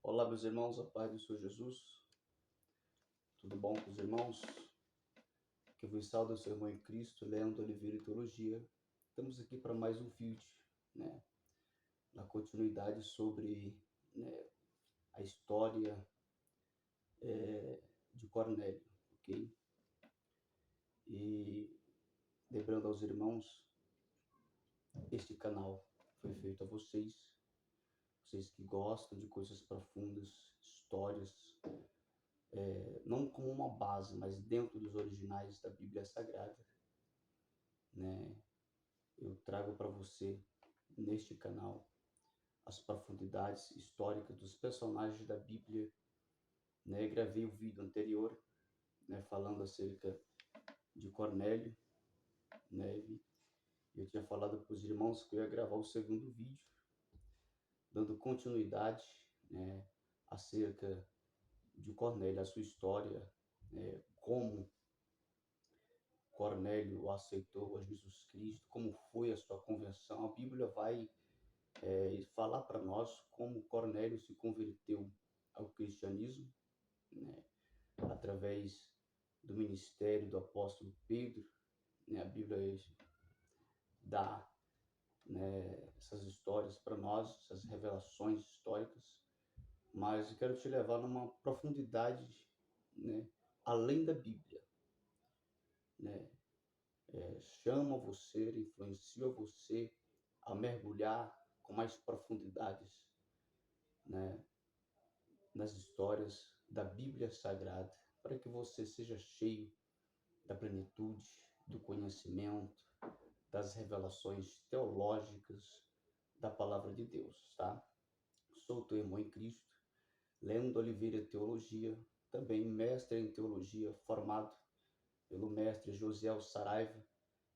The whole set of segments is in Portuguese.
Olá, meus irmãos, a paz do Senhor Jesus. Tudo bom com os irmãos? Que vos saúde o seu irmão em Cristo, Leandro Oliveira e Teologia. Estamos aqui para mais um vídeo, né? Na continuidade sobre, né, a história de Cornélio, ok? E lembrando aos irmãos, este canal foi feito a vocês que gostam de coisas profundas, histórias, não como uma base, mas dentro dos originais da Bíblia Sagrada, né? Eu trago para você, neste canal, as profundidades históricas dos personagens da Bíblia, né? Gravei o vídeo anterior, né, falando acerca de Cornélio, né? Eu tinha falado para os irmãos que eu ia gravar o segundo vídeo, dando continuidade, né, acerca de Cornélio, a sua história, né, como Cornélio aceitou a Jesus Cristo, como foi a sua conversão. A Bíblia vai falar para nós como Cornélio se converteu ao cristianismo, né, através do ministério do apóstolo Pedro, né. A Bíblia dá, né, essas histórias para nós, essas revelações históricas, mas eu quero te levar numa profundidade, né, além da Bíblia, né. Chama você, influencia você a mergulhar com mais profundidades, né, nas histórias da Bíblia Sagrada, para que você seja cheio da plenitude, do conhecimento, das revelações teológicas da Palavra de Deus, tá? Sou teu irmão em Cristo, Leandro Oliveira Teologia, também mestre em Teologia, formado pelo mestre Josiel Saraiva,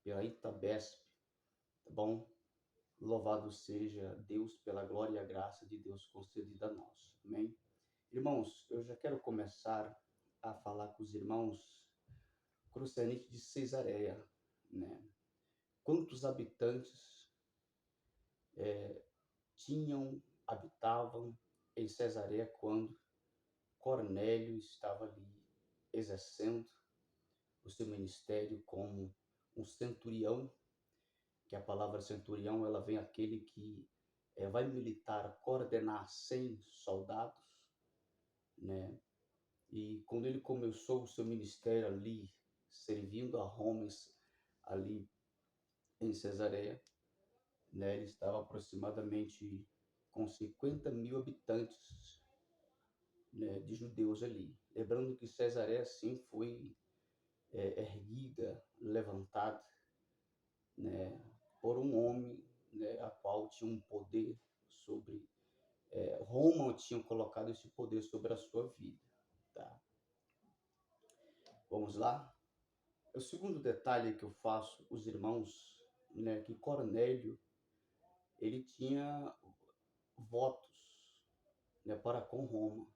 pela Itabesp, tá bom? Louvado seja Deus pela glória e a graça de Deus concedida a nós, amém? Irmãos, eu já quero começar a falar com os irmãos concernente de Cesareia, né? Quantos habitantes habitavam em Cesareia quando Cornélio estava ali exercendo o seu ministério como um centurião, que a palavra centurião ela vem aquele que vai militar, coordenar 100 soldados, né? E quando ele começou o seu ministério ali, servindo a Roma, ali em Cesareia, né, ele estava aproximadamente com 50.000 habitantes, né, de judeus ali. Lembrando que Cesareia, sim, foi erguida, levantada, né, por um homem, né, a qual tinha um poder sobre... Roma tinha colocado esse poder sobre a sua vida, tá? Vamos lá? O segundo detalhe que eu faço, os irmãos, né, que Cornélio, ele tinha votos, né, para com Roma.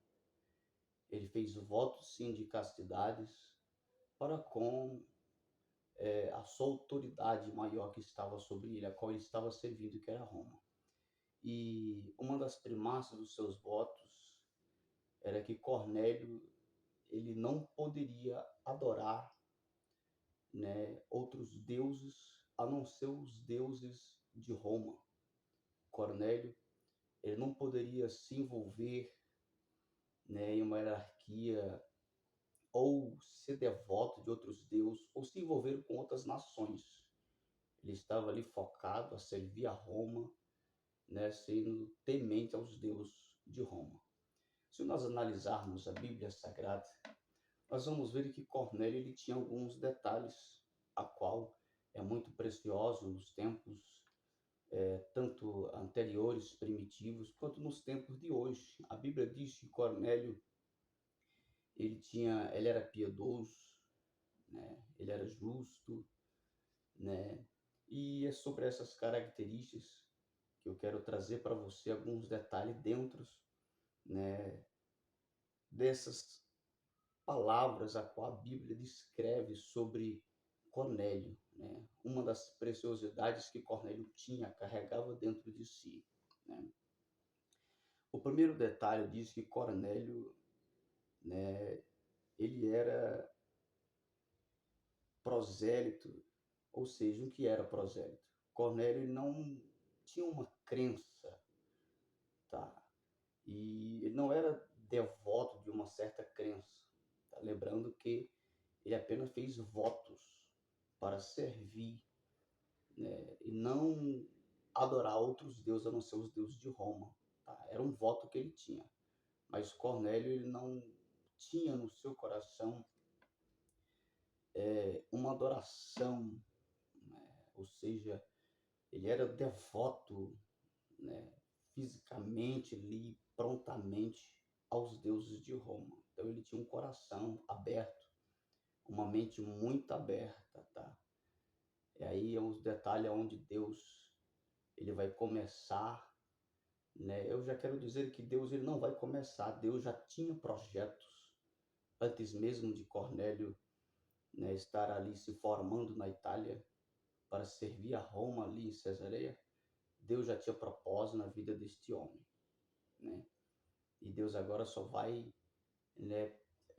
Ele fez votos, sim, de castidades para com a sua autoridade maior que estava sobre ele, a qual ele estava servindo, que era Roma. E uma das primícias dos seus votos era que Cornélio ele não poderia adorar, né, outros deuses a não ser os deuses de Roma. Cornélio ele não poderia se envolver, né, em uma hierarquia ou ser devoto de outros deuses ou se envolver com outras nações. Ele estava ali focado a servir a Roma, né, sendo temente aos deuses de Roma. Se nós analisarmos a Bíblia Sagrada, nós vamos ver que Cornélio ele tinha alguns detalhes, a qual é muito precioso nos tempos tanto anteriores, primitivos, quanto nos tempos de hoje. A Bíblia diz que Cornélio ele era piedoso, né? Ele era justo, né? E é sobre essas características que eu quero trazer para você alguns detalhes dentro, né, dessas palavras a qual a Bíblia descreve sobre Cornélio, né? Uma das preciosidades que Cornélio tinha, carregava dentro de si, né? O primeiro detalhe diz que Cornélio, né, ele era prosélito, ou seja, o que era prosélito? Cornélio não tinha uma crença, tá? E ele não era devoto de uma certa crença, tá? Lembrando que ele apenas fez votos para servir, né, e não adorar outros deuses a não ser os deuses de Roma, tá? Era um voto que ele tinha, mas Cornélio ele não tinha no seu coração uma adoração, né? Ou seja, ele era devoto, né, fisicamente ali, prontamente aos deuses de Roma. Então ele tinha um coração aberto, uma mente muito aberta, tá? E aí é uns detalhes onde Deus ele vai começar, né? Eu já quero dizer que Deus ele não vai começar, Deus já tinha projetos antes mesmo de Cornélio, né, estar ali se formando na Itália para servir a Roma ali em Cesareia. Deus já tinha propósito na vida deste homem, né? E Deus agora só vai, né,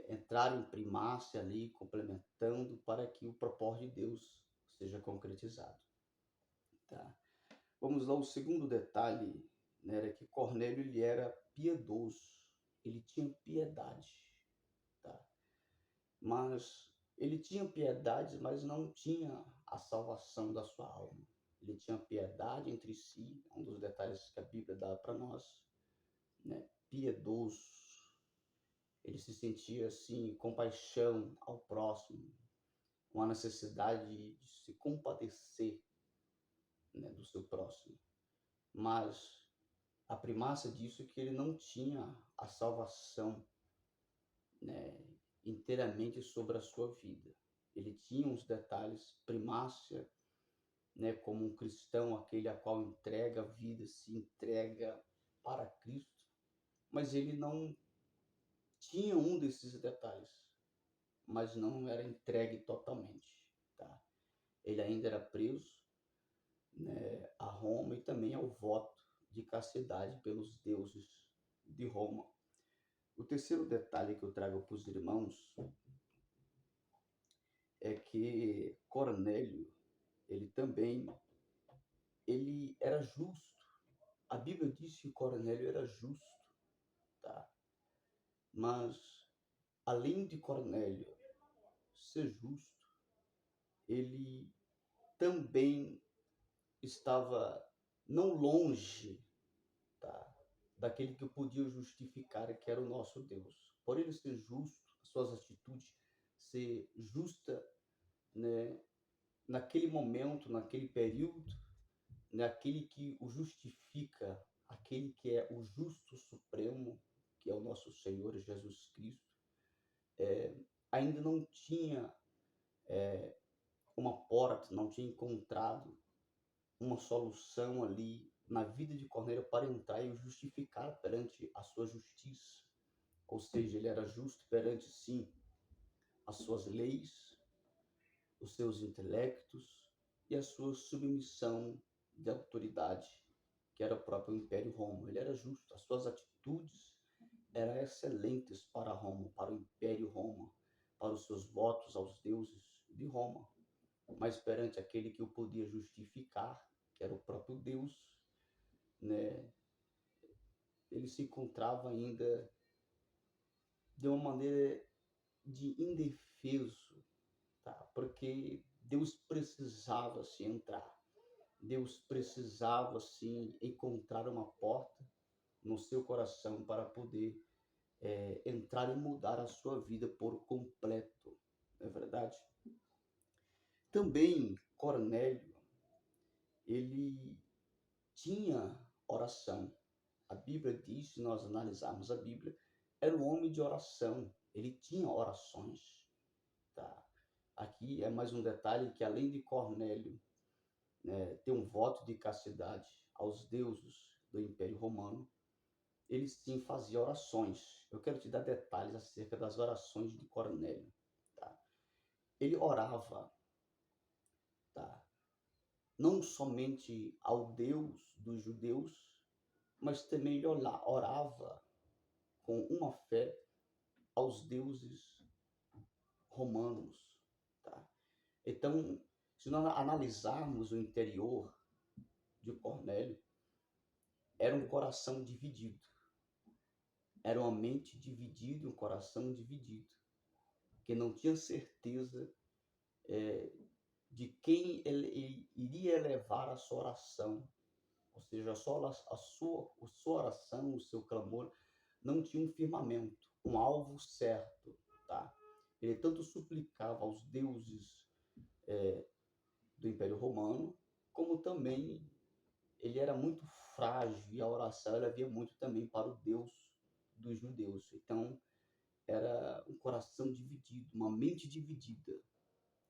entrar em primácia ali, complementando para que o propósito de Deus seja concretizado, tá? Vamos lá, o segundo detalhe, né, era que Cornélio ele era piedoso, ele tinha piedade, tá? Mas ele tinha piedade, mas não tinha a salvação da sua alma. Ele tinha piedade entre si, um dos detalhes que a Bíblia dá para nós, né? Piedoso. Ele se sentia assim, compaixão ao próximo, uma necessidade de se compadecer, né, do seu próximo. Mas a primácia disso é que ele não tinha a salvação, né, inteiramente sobre a sua vida. Ele tinha uns detalhes, primácia, né, como um cristão, aquele a qual entrega a vida, se entrega para Cristo, mas ele não tinha um desses detalhes, mas não era entregue totalmente, tá? Ele ainda era preso, né, a Roma e também ao voto de castidade pelos deuses de Roma. O terceiro detalhe que eu trago para os irmãos é que Cornélio, ele também, ele era justo. A Bíblia diz que Cornélio era justo, tá? Mas, além de Cornélio ser justo, ele também estava não longe, tá, daquele que podia justificar, que era o nosso Deus. Por ele ser justo, suas atitudes ser justa, né, naquele momento, naquele período, naquele que o justifica, aquele que é o justo supremo, que é o nosso Senhor Jesus Cristo, ainda não tinha uma porta, não tinha encontrado uma solução ali na vida de Cornélio para entrar e o justificar perante a sua justiça. Ou seja, ele era justo perante, sim, as suas leis, os seus intelectos e a sua submissão de autoridade, que era o próprio Império Romano. Ele era justo, as suas atitudes eram excelentes para Roma, para o Império Roma, para os seus votos aos deuses de Roma. Mas perante aquele que o podia justificar, que era o próprio Deus, né, ele se encontrava ainda de uma maneira de indefeso, tá? Porque Deus precisava se entrar, Deus precisava sim encontrar uma porta no seu coração para poder entrar e mudar a sua vida por completo, não é verdade? Também Cornélio, ele tinha oração. A Bíblia diz, se nós analisarmos a Bíblia, era um homem de oração, ele tinha orações, tá? Aqui é mais um detalhe que além de Cornélio, né, ter um voto de castidade aos deuses do Império Romano, ele sim fazia orações. Eu quero te dar detalhes acerca das orações de Cornélio, tá? Ele orava, tá, não somente ao Deus dos judeus, mas também ele orava com uma fé aos deuses romanos, tá? Então, se nós analisarmos o interior de Cornélio, era um coração dividido, era uma mente dividida, um coração dividido, que não tinha certeza de quem ele iria elevar a sua oração, ou seja, a sua oração, o seu clamor, não tinha um firmamento, um alvo certo, tá? Ele tanto suplicava aos deuses do Império Romano, como também ele era muito frágil e a oração ela havia muito também para o Deus dos judeus. Então, era um coração dividido, uma mente dividida.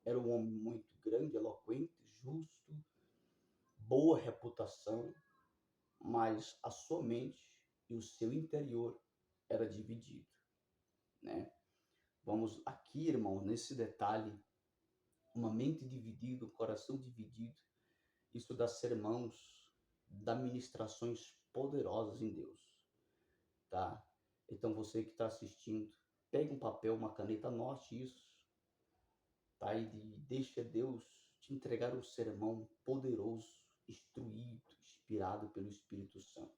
Era um homem muito grande, eloquente, justo, boa reputação, mas a sua mente e o seu interior era dividido, né? Vamos aqui, irmão, nesse detalhe, uma mente dividida, um coração dividido, isso dá sermãos, dá ministrações poderosas em Deus, tá? Então você que está assistindo, pega um papel, uma caneta, anote isso, tá? E deixa Deus te entregar um sermão poderoso, instruído, inspirado pelo Espírito Santo,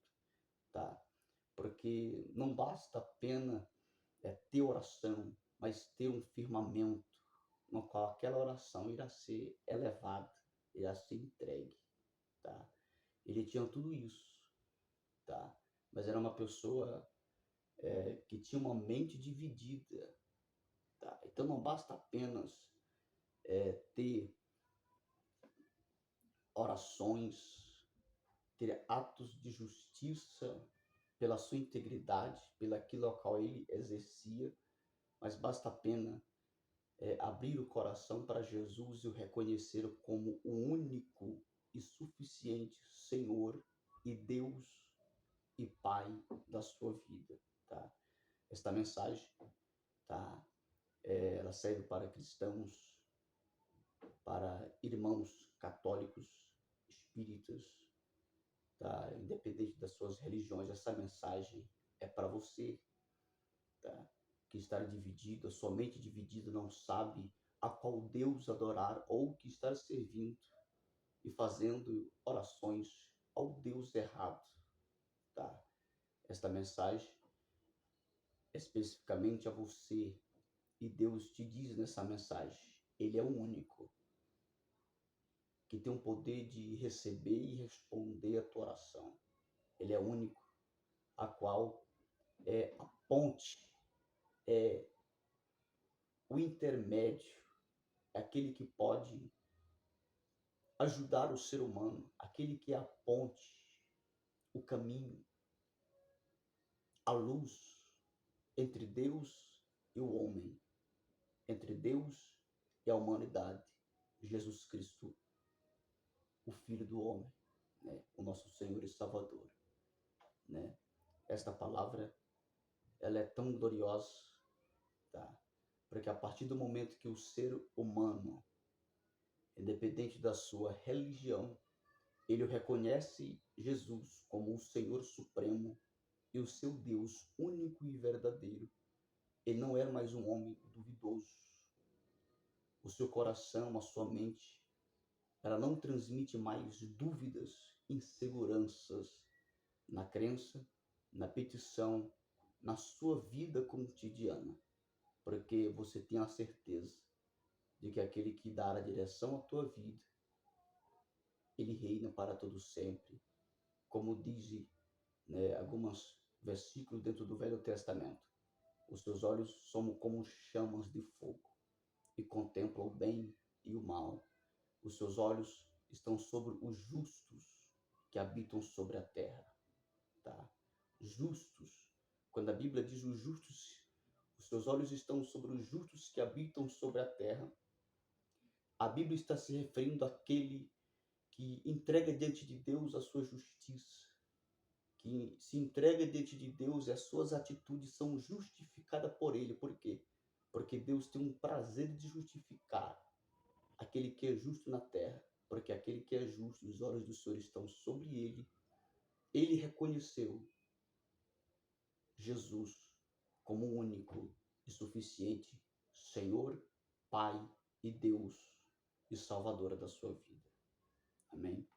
tá? Porque não basta apenas ter oração, mas ter um firmamento no qual aquela oração irá ser elevada, irá ser entregue, tá? Ele tinha tudo isso, tá? Mas era uma pessoa que tinha uma mente dividida, tá? Então não basta apenas ter orações, ter atos de justiça pela sua integridade, pelaquilo ao qual ele exercia, mas basta apenas abrir o coração para Jesus e o reconhecer como o único e suficiente Senhor e Deus e Pai da sua vida, tá? Esta mensagem, tá? Ela serve para cristãos, para irmãos católicos, espíritas, tá? Independente das suas religiões, essa mensagem é para você, tá? Que está dividido, a sua mente dividida, não sabe a qual Deus adorar ou que está servindo e fazendo orações ao Deus errado, tá? Esta mensagem é especificamente a você, e Deus te diz nessa mensagem, Ele é o único que tem o poder de receber e responder a tua oração. Ele é o único a qual é a ponte, é o intermédio, é aquele que pode ajudar o ser humano, aquele que é a ponte, o caminho, a luz entre Deus e o homem, entre Deus e a humanidade. Jesus Cristo, o Filho do homem, né? O nosso Senhor e Salvador, né? Esta palavra, ela é tão gloriosa, tá? Porque a partir do momento que o ser humano, independente da sua religião, ele reconhece Jesus como o Senhor Supremo e o seu Deus único e verdadeiro, ele não era mais um homem duvidoso. O seu coração, a sua mente, ela não transmite mais dúvidas, inseguranças na crença, na petição, na sua vida cotidiana, porque você tem a certeza de que aquele que dá a direção à tua vida, ele reina para todo sempre, como diz, né, alguns versículos dentro do Velho Testamento. Os seus olhos são como chamas de fogo e contemplam o bem e o mal. Os seus olhos estão sobre os justos que habitam sobre a terra, tá? Justos. Quando a Bíblia diz os justos, os seus olhos estão sobre os justos que habitam sobre a terra, a Bíblia está se referindo àquele que entrega diante de Deus a sua justiça, que se entrega diante de Deus e as suas atitudes são justificadas por Ele. Por quê? Porque Deus tem um prazer de justificar aquele que é justo na terra, porque aquele que é justo, os olhos do Senhor estão sobre ele ele reconheceu Jesus como o único e suficiente Senhor, Pai e Deus e Salvador da sua vida. Amém?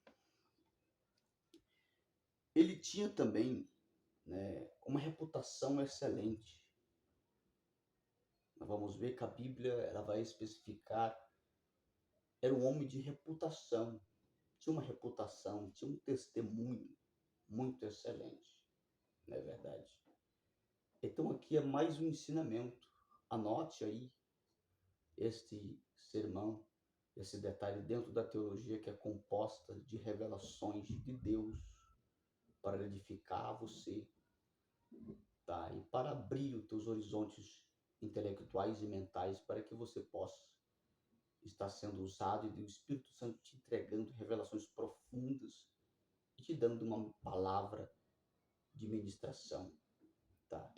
Ele tinha também, né, uma reputação excelente. Nós vamos ver que a Bíblia ela vai especificar, era um homem de reputação, tinha uma reputação, tinha um testemunho muito excelente, não é verdade? Então aqui é mais um ensinamento. Anote aí este sermão, esse detalhe dentro da teologia que é composta de revelações de Deus para edificar você, tá? E para abrir os teus horizontes intelectuais e mentais para que você possa estar sendo usado e o Espírito Santo te entregando revelações profundas e te dando uma palavra de ministração, tá?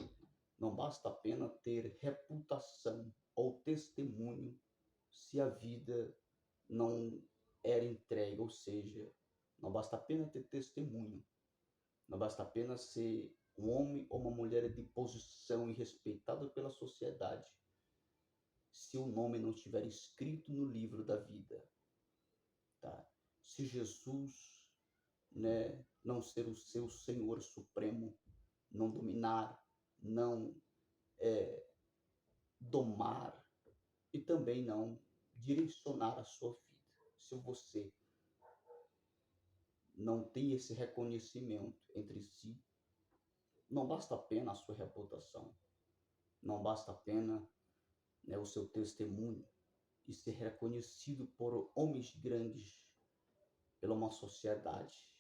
Não basta apenas ter reputação ou testemunho se a vida não era entregue, ou seja, não basta apenas ter testemunho, não basta apenas ser um homem ou uma mulher de posição e respeitado pela sociedade, se o nome não estiver escrito no livro da vida, tá? Se Jesus, né, não ser o seu Senhor Supremo, não dominar, não domar e também não direcionar a sua vida. Se você não tem esse reconhecimento entre si, não basta apenas a sua reputação, não basta apenas, né, o seu testemunho e ser reconhecido por homens grandes, pela uma sociedade,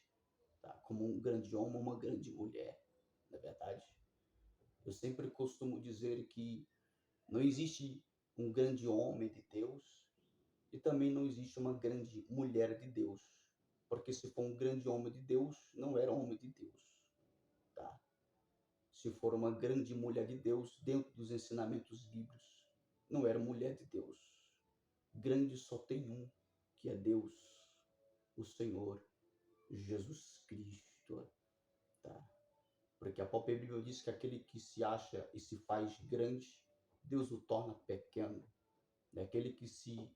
tá? Como um grande homem ou uma grande mulher, na verdade. Eu sempre costumo dizer que não existe um grande homem de Deus e também não existe uma grande mulher de Deus, porque se for um grande homem de Deus, não era homem de Deus, tá? Se for uma grande mulher de Deus, dentro dos ensinamentos bíblicos, não era mulher de Deus. Grande só tem um, que é Deus, o Senhor Jesus Cristo, tá? Porque a própria Bíblia diz que aquele que se acha e se faz grande, Deus o torna pequeno. É aquele que se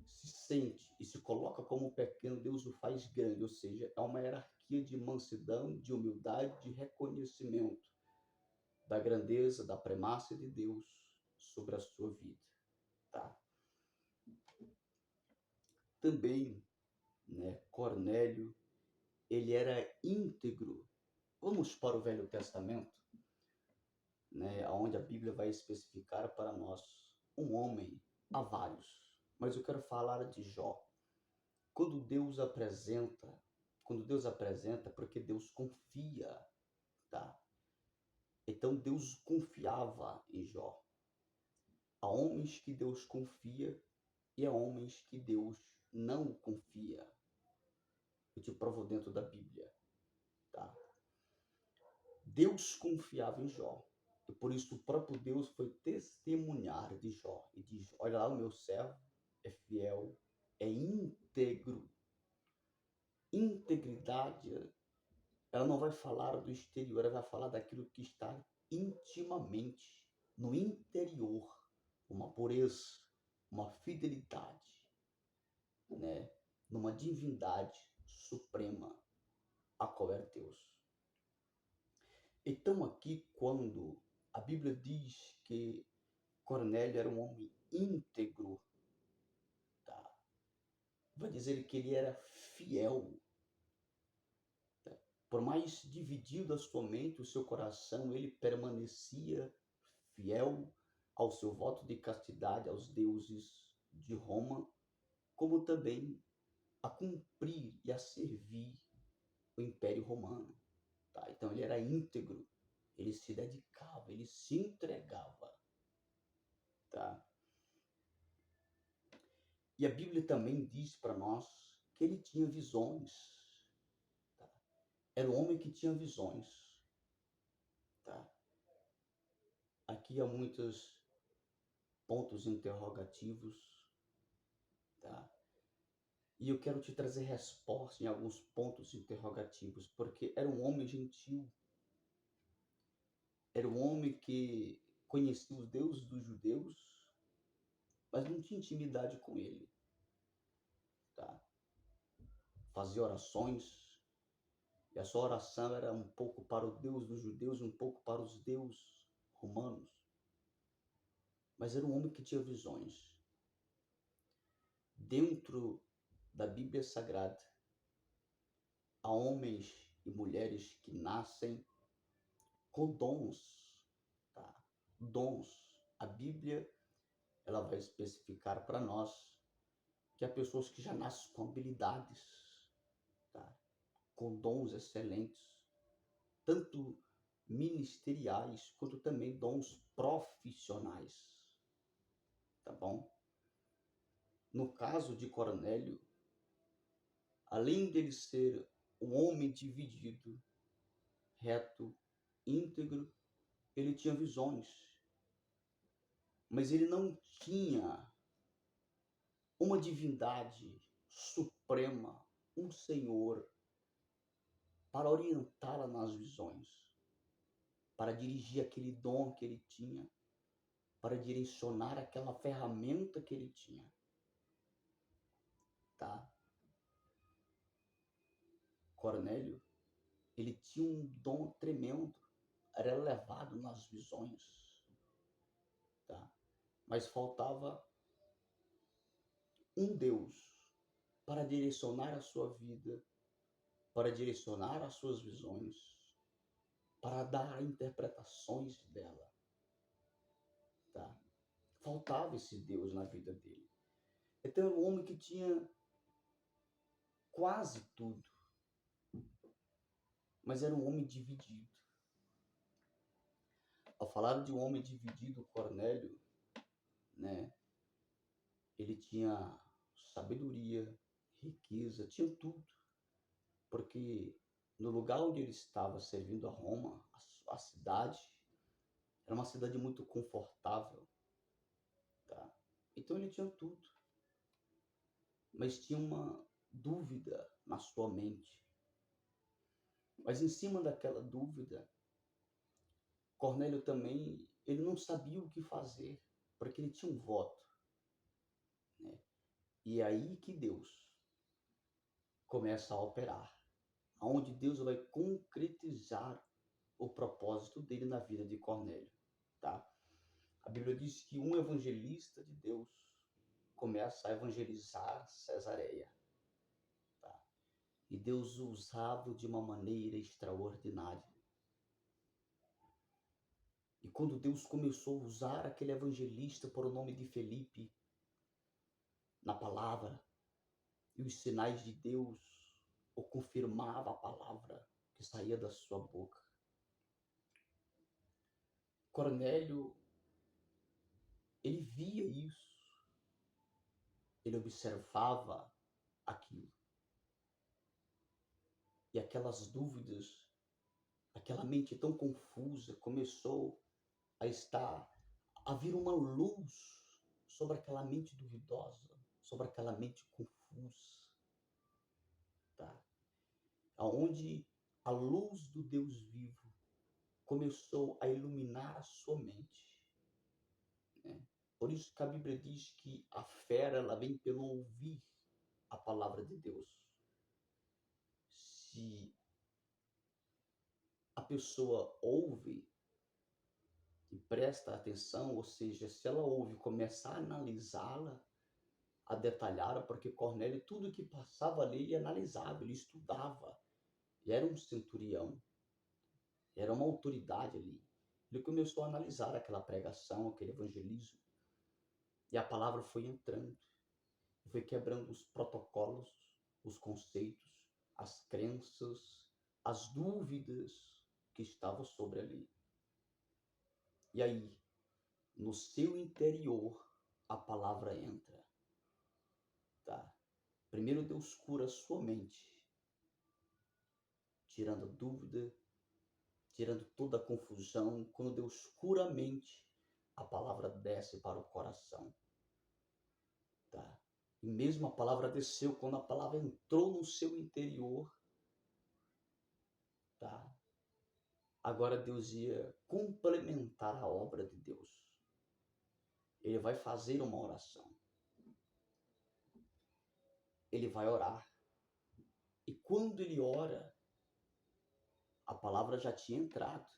sente e se coloca como pequeno, Deus o faz grande, ou seja, é uma hierarquia de mansidão, de humildade, de reconhecimento da grandeza, da primácia de Deus sobre a sua vida, tá? Também, né, Cornélio, ele era íntegro. Vamos para o Velho Testamento, né, onde a Bíblia vai especificar para nós um homem, há vários, mas eu quero falar de Jó. Quando Deus apresenta, porque Deus confia, tá? Então Deus confiava em Jó. Há homens que Deus confia e há homens que Deus não confia. Eu te provo dentro da Bíblia, tá? Deus confiava em Jó. E por isso o próprio Deus foi testemunhar de Jó. E diz, olha lá, o meu servo é fiel, é íntegro. Integridade, ela não vai falar do exterior, ela vai falar daquilo que está intimamente, no interior. Uma pureza, uma fidelidade, né? Numa divindade suprema, a qual é Deus. Então aqui, quando a Bíblia diz que Cornélio era um homem íntegro, tá? Vai dizer que ele era fiel. Tá? Por mais dividido a sua mente, o seu coração, ele permanecia fiel ao seu voto de castidade aos deuses de Roma, como também a cumprir e a servir o Império Romano. Tá? Então ele era íntegro, ele se dedicava, ele se entregava. Tá? E a Bíblia também diz para nós que ele tinha visões. Tá? Era um homem que tinha visões. Tá? Aqui há muitos pontos interrogativos. Tá? E eu quero te trazer resposta em alguns pontos interrogativos, porque era um homem gentil, era um homem que conhecia os deuses dos judeus, mas não tinha intimidade com ele, tá? Fazia orações, e a sua oração era um pouco para o Deus dos judeus, um pouco para os deuses romanos. Mas era um homem que tinha visões. Dentro da Bíblia Sagrada, há homens e mulheres que nascem com dons, tá? Dons. A Bíblia, ela vai especificar para nós que há pessoas que já nascem com habilidades, tá? Com dons excelentes, tanto ministeriais quanto também dons profissionais, tá bom? No caso de Cornélio, além dele ser um homem dividido, reto, íntegro, ele tinha visões, mas ele não tinha uma divindade suprema, um Senhor, para orientá-la nas visões, para dirigir aquele dom que ele tinha, para direcionar aquela ferramenta que ele tinha, tá? Cornélio, ele tinha um dom tremendo, era elevado nas visões, tá? Mas faltava um Deus para direcionar a sua vida, para direcionar as suas visões, para dar interpretações dela, tá? Faltava esse Deus na vida dele. Então era um homem que tinha quase tudo, mas era um homem dividido. Ao falar de um homem dividido, Cornélio, né, ele tinha sabedoria, riqueza, tinha tudo, porque no lugar onde ele estava servindo a Roma, a cidade, era uma cidade muito confortável, tá? Então ele tinha tudo, mas tinha uma dúvida na sua mente. Mas em cima daquela dúvida, Cornélio também, ele não sabia o que fazer, porque ele tinha um voto, né? E é aí que Deus começa a operar, aonde Deus vai concretizar o propósito dele na vida de Cornélio, tá? A Bíblia diz que um evangelista de Deus começa a evangelizar Cesareia, tá? E Deus o usava de uma maneira extraordinária. E quando Deus começou a usar aquele evangelista por o nome de Felipe, na palavra, e os sinais de Deus o confirmava a palavra que saía da sua boca. Cornélio, ele via isso, ele observava aquilo. E aquelas dúvidas, aquela mente tão confusa começou a vir uma luz sobre aquela mente duvidosa, sobre aquela mente confusa, tá? Aonde a luz do Deus vivo começou a iluminar a sua mente, né? Por isso que a Bíblia diz que a fé, ela vem pelo ouvir a palavra de Deus. Se a pessoa ouve e presta atenção, ou seja, se ela ouve e começa a analisá-la, a detalhá-la, porque Cornélio, tudo que passava ali, ele analisava, ele estudava. Ele era um centurião, era uma autoridade ali. Ele começou a analisar aquela pregação, aquele evangelismo, e a palavra foi entrando, foi quebrando os protocolos, os conceitos, as crenças, as dúvidas que estavam sobre ali. E aí, no seu interior, a palavra entra, tá? Primeiro Deus cura a sua mente, tirando a dúvida, tirando toda a confusão. Quando Deus cura a mente, a palavra desce para o coração, tá? E mesmo a palavra desceu, quando a palavra entrou no seu interior, tá? Agora Deus ia complementar a obra de Deus. Ele vai fazer uma oração. Ele vai orar. E quando ele ora, a palavra já tinha entrado.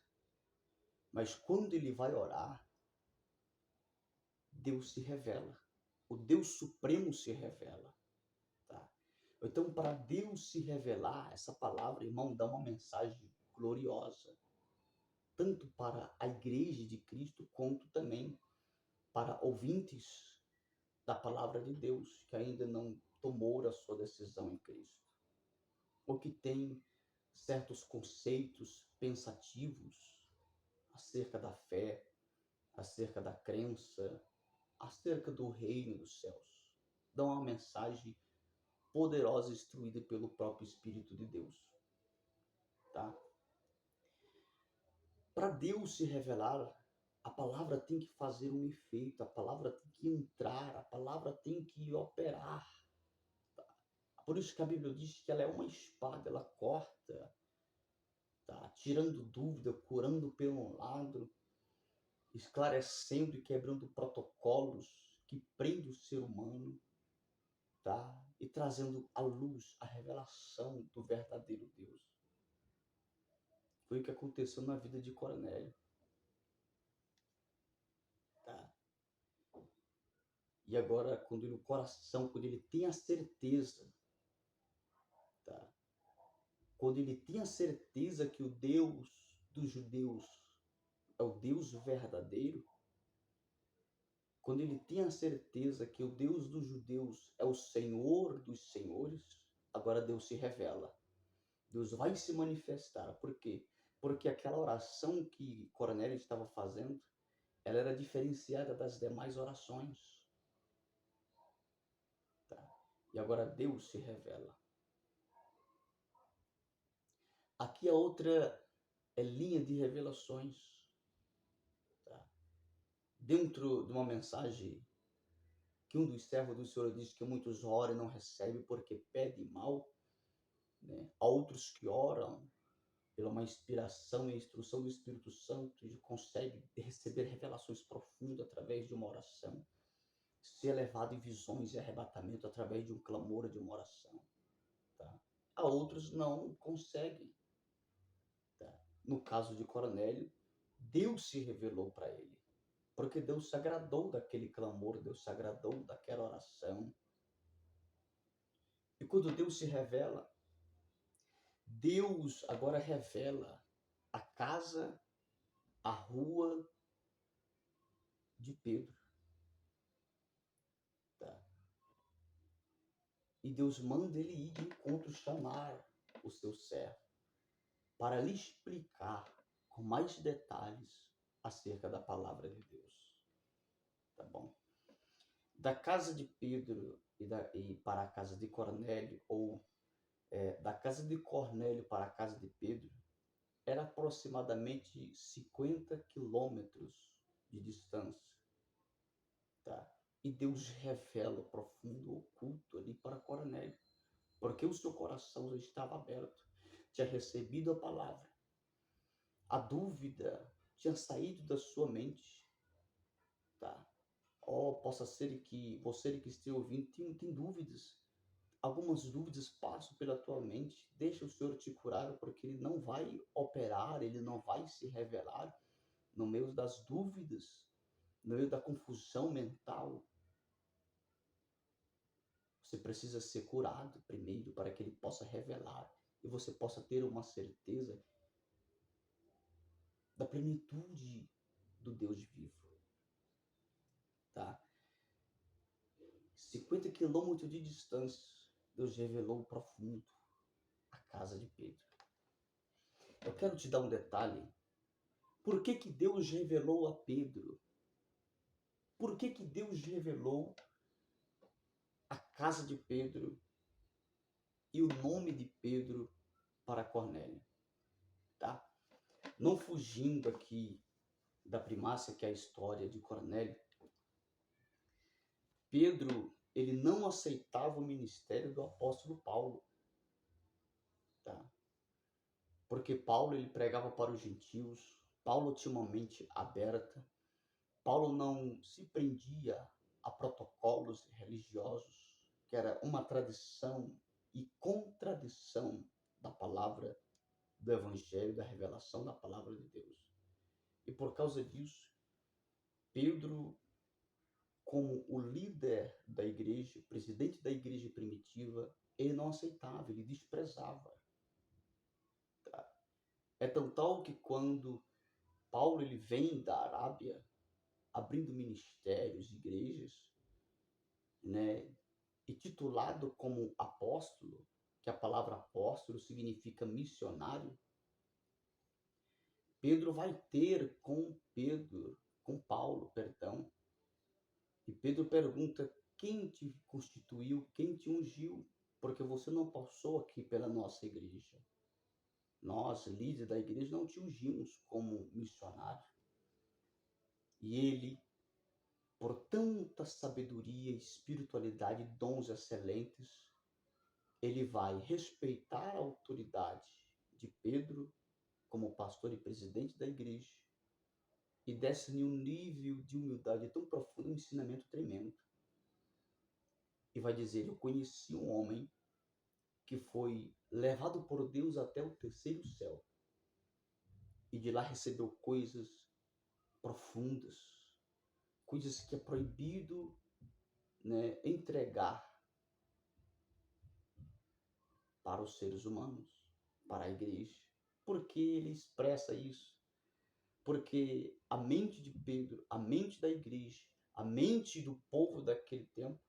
Mas quando ele vai orar, Deus se revela. O Deus Supremo se revela. Tá? Então, para Deus se revelar, essa palavra, irmão, dá uma mensagem gloriosa. Tanto para a igreja de Cristo, quanto também para ouvintes da palavra de Deus, que ainda não tomou a sua decisão em Cristo. Ou que tem certos conceitos pensativos acerca da fé, acerca da crença, acerca do reino dos céus. Dão uma mensagem poderosa instruída pelo próprio Espírito de Deus. Tá? Para Deus se revelar, a palavra tem que fazer um efeito, a palavra tem que entrar, a palavra tem que operar. Tá? Por isso que a Bíblia diz que ela é uma espada, ela corta, tá? Tirando dúvida, curando pelo lado, esclarecendo e quebrando protocolos que prendem o ser humano, tá? E trazendo à luz a revelação do verdadeiro Deus. Foi o que aconteceu na vida de Cornélio. Tá? E agora, quando ele tem a certeza, tá? Quando ele tem a certeza que o Deus dos judeus é o Deus verdadeiro, quando ele tem a certeza que o Deus dos judeus é o Senhor dos senhores, agora Deus se revela. Deus vai se manifestar. Por quê? Porque aquela oração que Cornélio estava fazendo, ela era diferenciada das demais orações. Tá? E agora Deus se revela. Aqui a outra linha de revelações. Tá? Dentro de uma mensagem que um dos servos do Senhor diz que muitos oram e não recebem porque pedem mal, né? Há outros que oram pela uma inspiração e instrução do Espírito Santo e conseguem receber revelações profundas através de uma oração, ser levado em visões e arrebatamento através de um clamor, de uma oração. Tá? Há outros não conseguem. Tá? No caso de Cornélio, Deus se revelou para ele, porque Deus se agradou daquele clamor, Deus se agradou daquela oração. E quando Deus se revela, Deus agora revela a casa, a rua de Pedro. Tá? E Deus manda ele ir de encontro, chamar o seu servo, para lhe explicar com mais detalhes acerca da palavra de Deus. Tá bom? Da casa de Pedro e para a casa de Cornélio, ou da casa de Cornélio para a casa de Pedro, era aproximadamente 50 quilômetros de distância. Tá? E Deus revela o profundo oculto ali para Cornélio, porque o seu coração já estava aberto, tinha recebido a palavra. A dúvida tinha saído da sua mente. Tá? Possa ser que você que esteja ouvindo tem dúvidas. Algumas dúvidas passam pela tua mente. Deixa o Senhor te curar, porque Ele não vai operar, Ele não vai se revelar no meio das dúvidas, no meio da confusão mental. Você precisa ser curado primeiro para que Ele possa revelar e você possa ter uma certeza da plenitude do Deus vivo. Tá? 50 quilômetros de distância, Deus revelou o profundo, a casa de Pedro. Eu quero te dar um detalhe. Por que que Deus revelou a Pedro? Por que que Deus revelou a casa de Pedro e o nome de Pedro para Cornélio? Tá? Não fugindo aqui da primácia que é a história de Cornélio, Pedro ele não aceitava o ministério do apóstolo Paulo, tá? Porque Paulo ele pregava para os gentios, Paulo tinha uma mente aberta, Paulo não se prendia a protocolos religiosos, que era uma tradição e contradição da palavra do evangelho, da revelação da palavra de Deus. E por causa disso, Pedro, como o líder da igreja, presidente da igreja primitiva, ele não aceitava, ele desprezava. Tá? É tão tal que quando Paulo ele vem da Arábia, abrindo ministérios, igrejas, né, e titulado como apóstolo, que a palavra apóstolo significa missionário, Pedro vai ter com Paulo, perdão, e Pedro pergunta: quem te constituiu, quem te ungiu? Porque você não passou aqui pela nossa igreja. Nós, líderes da igreja, não te ungimos como missionário. E ele, por tanta sabedoria, espiritualidade, dons excelentes, ele vai respeitar a autoridade de Pedro como pastor e presidente da igreja e desce-lhe um nível de humildade tão profundo, um ensinamento tremendo. E vai dizer: eu conheci um homem que foi levado por Deus até o terceiro céu e de lá recebeu coisas profundas, coisas que é proibido, né, entregar para os seres humanos, para a igreja. Por que ele expressa isso? Porque a mente de Pedro, a mente da igreja, a mente do povo daquele tempo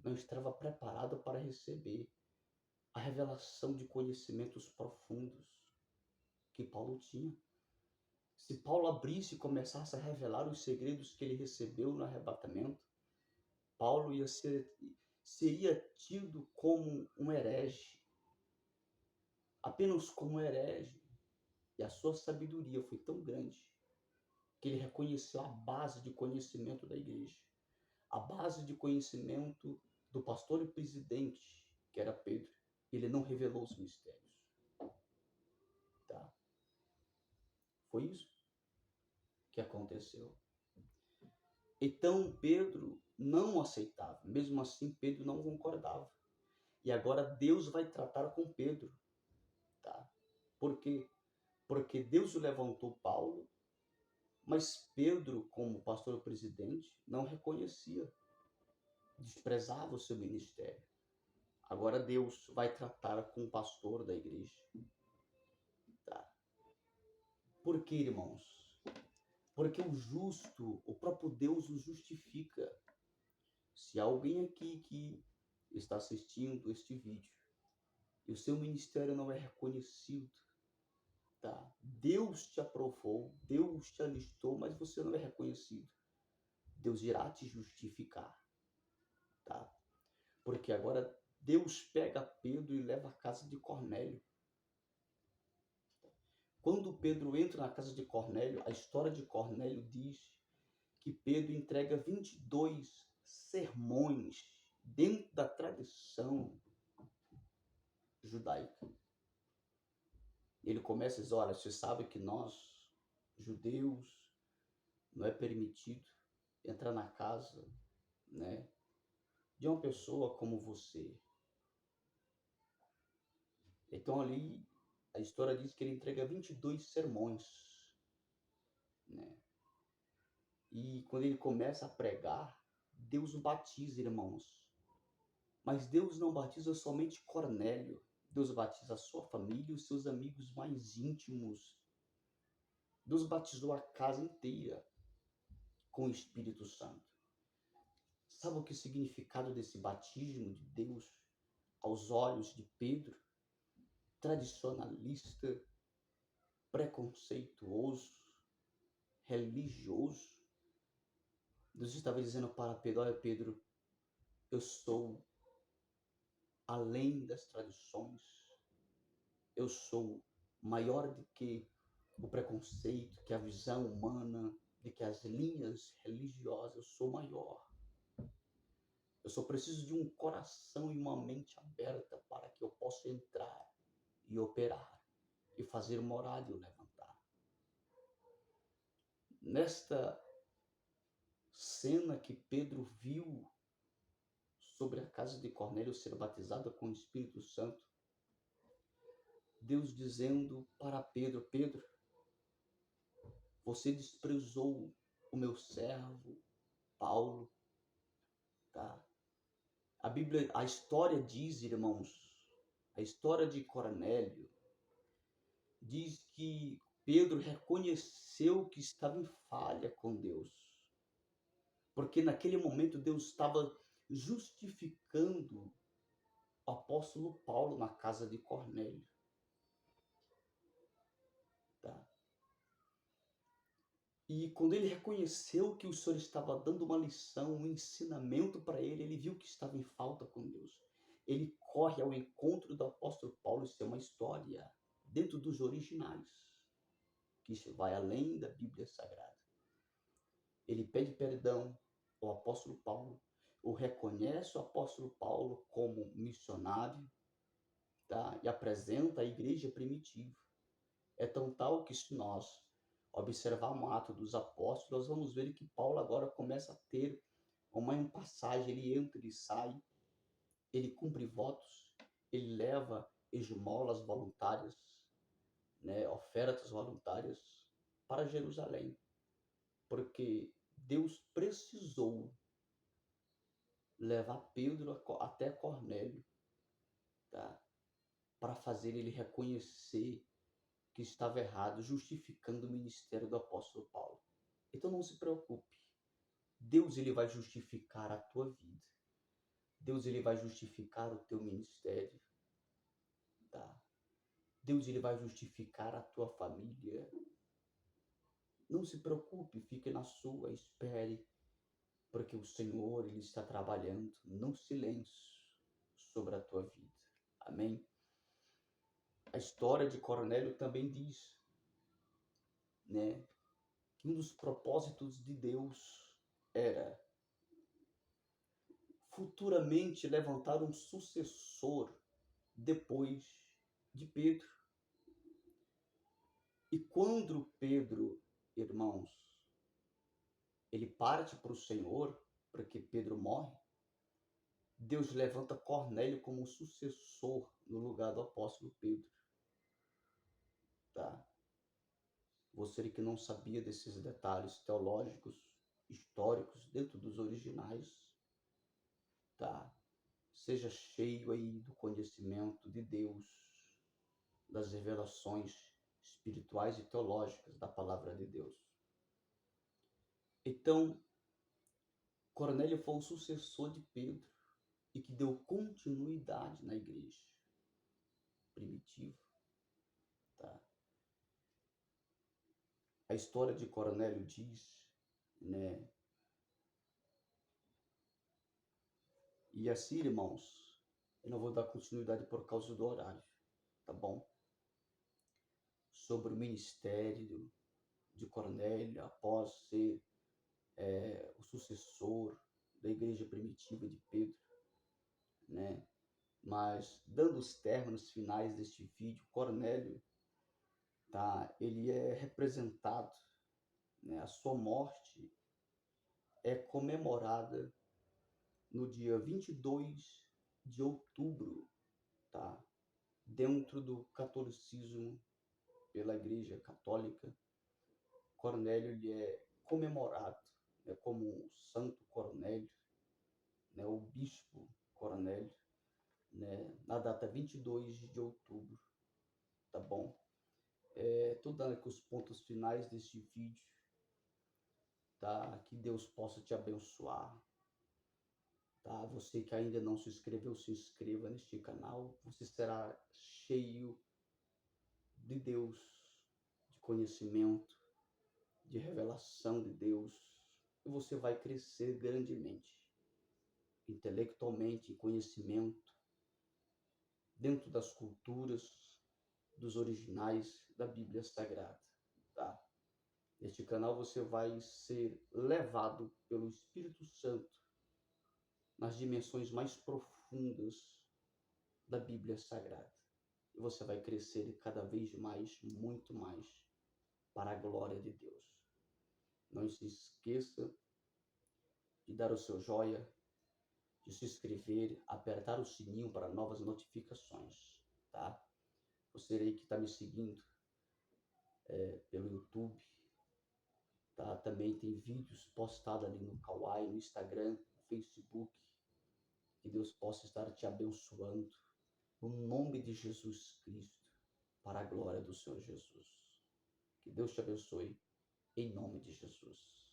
não estava preparada para receber a revelação de conhecimentos profundos que Paulo tinha. Se Paulo abrisse e começasse a revelar os segredos que ele recebeu no arrebatamento, Paulo seria tido como um herege, apenas como um herege. E a sua sabedoria foi tão grande que ele reconheceu a base de conhecimento da igreja, a base de conhecimento do pastor e presidente, que era Pedro. Ele não revelou os mistérios. Tá? Foi isso que aconteceu. Então Pedro não aceitava, mesmo assim Pedro não concordava. E agora Deus vai tratar com Pedro, tá? Por quê? Porque Deus levantou Paulo, mas Pedro, como pastor presidente, não reconhecia, desprezava o seu ministério. Agora Deus vai tratar com o pastor da igreja, tá? Por quê, irmãos? Porque o justo, o próprio Deus o justifica. Se há alguém aqui que está assistindo este vídeo e o seu ministério não é reconhecido, tá? Deus te aprovou, Deus te alistou, mas você não é reconhecido. Deus irá te justificar, tá? Porque agora Deus pega Pedro e leva à casa de Cornélio. Quando Pedro entra na casa de Cornélio, a história de Cornélio diz que Pedro entrega 22 sermões dentro da tradição judaica. Ele começa a dizer: olha, você sabe que nós, judeus, não é permitido entrar na casa, né, de uma pessoa como você. Então ali a história diz que ele entrega 22 sermões, né? E quando ele começa a pregar, Deus o batiza, irmãos. Mas Deus não batiza somente Cornélio. Deus batiza a sua família e os seus amigos mais íntimos. Deus batizou a casa inteira com o Espírito Santo. Sabe o que é o significado desse batismo de Deus aos olhos de Pedro? Tradicionalista, preconceituoso, religioso. Deus estava dizendo para Pedro: olha, Pedro, eu sou além das tradições, eu sou maior do que o preconceito, que a visão humana, de que as linhas religiosas, eu sou maior. Eu só preciso de um coração e uma mente aberta para que eu possa entrar e operar e fazer morada e o levantar. Nesta cena que Pedro viu sobre a casa de Cornélio ser batizada com o Espírito Santo, Deus dizendo para Pedro: Pedro, você desprezou o meu servo Paulo, tá? A Bíblia, a história diz, irmãos, a história de Cornélio diz que Pedro reconheceu que estava em falha com Deus, porque naquele momento Deus estava justificando o apóstolo Paulo na casa de Cornélio, tá? E quando ele reconheceu que o Senhor estava dando uma lição, um ensinamento para ele, ele viu que estava em falta com Deus. Ele corre ao encontro do apóstolo Paulo, isso é uma história dentro dos originais, que vai além da Bíblia Sagrada. Ele pede perdão ao apóstolo Paulo, o reconhece o apóstolo Paulo como missionário, tá? E apresenta a igreja primitiva. É tão tal que, se nós observarmos o ato dos apóstolos, nós vamos ver que Paulo agora começa a ter uma passagem, ele entra e sai, ele cumpre votos, ele leva esmolas voluntárias, né, ofertas voluntárias para Jerusalém, porque Deus precisou levar Pedro até Cornélio, tá? Para fazer ele reconhecer que estava errado, justificando o ministério do apóstolo Paulo. Então não se preocupe. Deus ele vai justificar a tua vida. Deus ele vai justificar o teu ministério, tá? Deus ele vai justificar a tua família. Não se preocupe, fique na sua, espere, porque o Senhor ele está trabalhando no silêncio sobre a tua vida. Amém? A história de Cornélio também diz, né, que um dos propósitos de Deus era futuramente levantar um sucessor depois de Pedro. E quando Pedro, irmãos, ele parte para o Senhor, porque Pedro morre, Deus levanta Cornélio como sucessor no lugar do apóstolo Pedro. Tá? Você que não sabia desses detalhes teológicos, históricos, dentro dos originais, tá? Seja cheio aí do conhecimento de Deus, das revelações espirituais e teológicas da palavra de Deus. Então, Cornélio foi o sucessor de Pedro e que deu continuidade na igreja primitiva, tá? A história de Cornélio diz, né? E assim, irmãos, eu não vou dar continuidade por causa do horário, tá bom? Sobre o ministério de Cornélio após ser o sucessor da igreja primitiva de Pedro, né? Mas, dando os términos finais deste vídeo, Cornélio, tá? Ele é representado, né? A sua morte é comemorada no dia 22 de outubro, tá? Dentro do catolicismo, pela Igreja Católica, Cornélio ele é comemorado, né, como o Santo Cornélio, né, o Bispo Cornélio, né, na data 22 de outubro, tá bom? Tô dando aqui os pontos finais deste vídeo, tá? Que Deus possa te abençoar, tá? Você que ainda não se inscreveu, se inscreva neste canal, você será cheio de Deus, de conhecimento, de revelação de Deus, e você vai crescer grandemente, intelectualmente, em conhecimento, dentro das culturas, dos originais da Bíblia Sagrada, tá? Neste canal você vai ser levado pelo Espírito Santo nas dimensões mais profundas da Bíblia Sagrada. E você vai crescer cada vez mais, muito mais, para a glória de Deus. Não se esqueça de dar o seu joia, de se inscrever, apertar o sininho para novas notificações, tá? Você aí que está me seguindo pelo YouTube, tá? Também tem vídeos postados ali no Kawaii, no Instagram, no Facebook. Que Deus possa estar te abençoando, no nome de Jesus Cristo, para a glória do Senhor Jesus. Que Deus te abençoe, em nome de Jesus.